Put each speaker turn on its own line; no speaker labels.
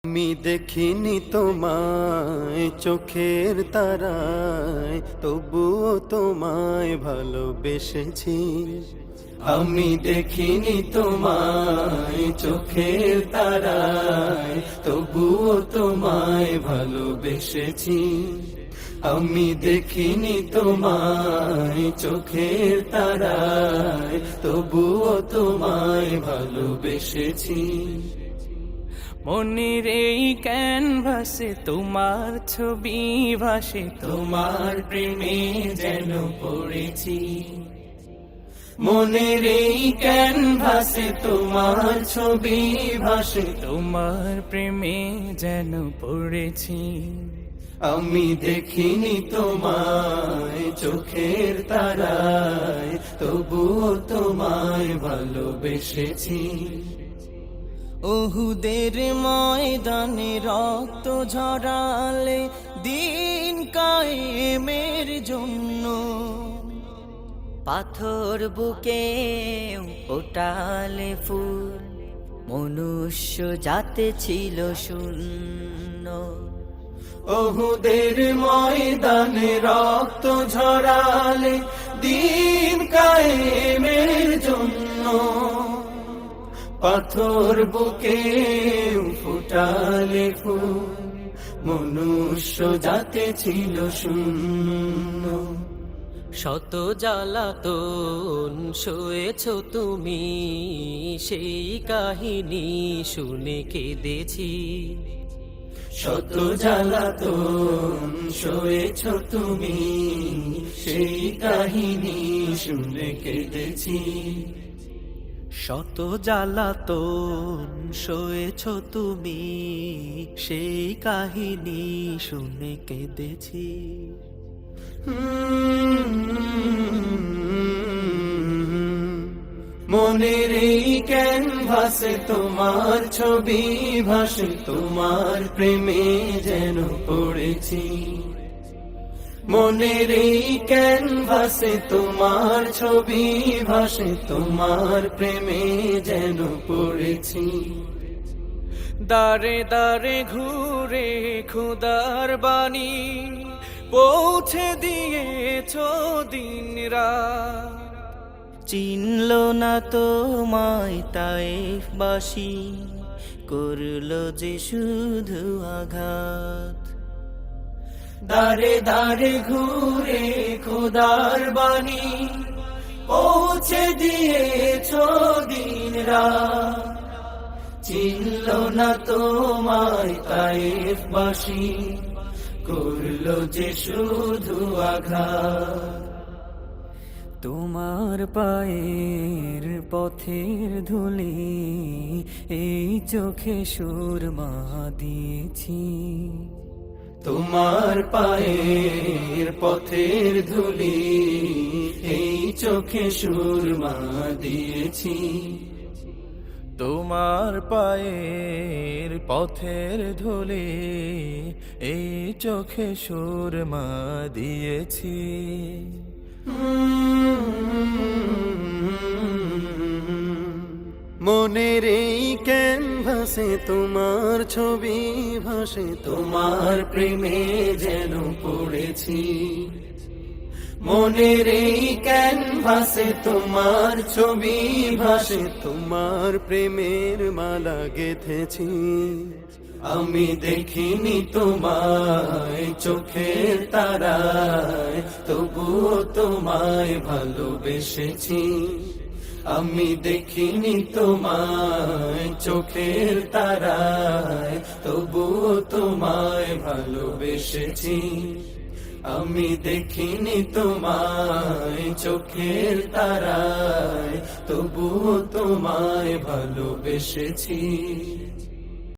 আমি দেখিনি তোমায় চোখের তারায়, তবুও তোমায় ভালোবেসেছি। আমি দেখিনি তোমায় চোখের তারায়, তবুও তোমায় ভালোবেসেছি। আমি দেখিনি তোমায় চোখের তারায়, তবুও তোমায় ভালোবেসেছি।
মনের এই ক্যানভাসে তোমার ছবি ভাসে,
তোমার প্রেমে যেন পড়েছি। মনের এই ক্যানভাসে তোমার ছবি ভাসে,
তোমার প্রেমে যেন পড়েছি।
আমি দেখিনি তোমায় চোখের তারায়, তবুও তোমায় ভালোবেসেছি।
ওহুদের ময়দানে রক্ত ঝরালে দিন কায়েমের জন্য, পাথর বুকে ওটালে ফুল, মনুষ্য জাতে ছিল শূন্য।
ওহুদের ময়দানে রক্ত ঝরালে দিন কায়েমের জন্য, পাথর বুকে ফুটালে ফুল, মনুষ্য জাতে ছিল শূন্য।
শত জ্বালাতন সয়েছ তুমি, সেই কাহিনী শুনে কেঁদেছি।
শত জ্বালাতন সয়েছ তুমি, সেই কাহিনী শুনে কেঁদেছি।
শত জ্বালাতন সয়েছ তুমি, সেই কাহিনী শুনে কেঁদেছি।
মনের এই ক্যানভাসে তোমার ছবি ভাসে, তোমার প্রেমে যেন পড়েছি। মনের এই ক্যানভাসে তোমার ছবি ভাসে, তোমার প্রেমে যেন পড়েছি।
দারে দারে ঘুরে খুদার বাণী পৌঁছে দিয়েছ দিন রাত, চিনল না তোমায় তায়েফবাসী, করলো যে শুধু আঘাত।
দারে দারে ঘুরে খোদার বাণী পৌঁছে দিয়েছ দিন রাত, চিনল না তোমায় তায়েফবাসী, করলো যে শুধু আঘাত।
তোমার পায়ের পথের ধুলি এই চোখে সুরমা দিয়েছি।
তোমার পায়ের পথের ধুলি এই চোখে সুরমা দিয়েছি।
তোমার পায়ের পথের ধুলি এই চোখে সুরমা দিয়েছি।
মনের এই ক্যানভাসে তোমার ছবি ভাসে, তোমার প্রেমে যেন পড়েছি। মনের এই ক্যানভাসে তোমার ছবি ভাসে, তোমার প্রেমের মালা গেঁথেছি। আমি দেখিনি তোমায় চোখের তারায়, তবুও তোমায় ভালোবেসেছি। আমি দেখিনি তোমায় চোখের তারায়, তবুও তোমায় ভালোবেসেছি। আমি দেখিনি তোমায় চোখের তারায়, তবুও তোমায় ভালোবেসেছি।